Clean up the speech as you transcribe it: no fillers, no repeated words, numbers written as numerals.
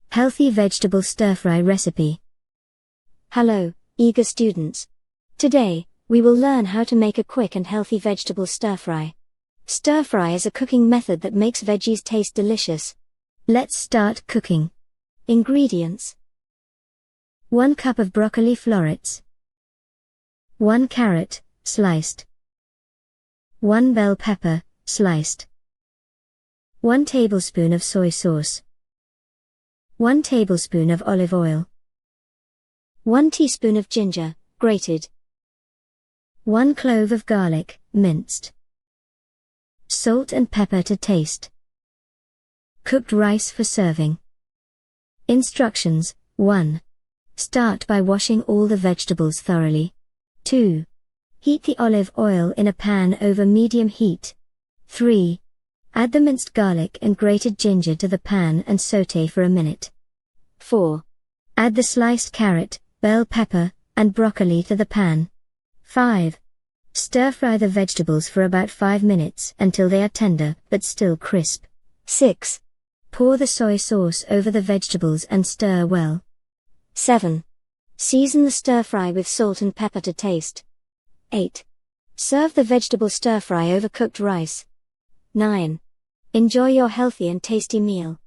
Healthy vegetable stir-fry recipe. Hello, eager students. Today, we will learn how to make a quick and healthy vegetable stir-fry. Stir-fry is a cooking method that makes veggies taste delicious. Let's start cooking. Ingredients: 1 cup of broccoli florets, 1 carrot, sliced, 1 bell pepper, sliced, 1 tablespoon of soy sauce, 1 tablespoon of olive oil, 1 teaspoon of ginger, grated, 1 clove of garlic, minced, salt and pepper to taste. Cooked rice for serving. Instructions: 1. Start by washing all the vegetables thoroughly. 2. Heat the olive oil in a pan over medium heat. 3. Add the minced garlic and grated ginger to the pan and sauté for a minute. 4. Add the sliced carrot, bell pepper, and broccoli to the pan. 5. Stir-fry the vegetables for about 5 minutes until they are tender but still crisp. 6. Pour the soy sauce over the vegetables and stir well. 7. Season the stir-fry with salt and pepper to taste. 8. Serve the vegetable stir-fry over cooked rice. 9. Enjoy your healthy and tasty meal.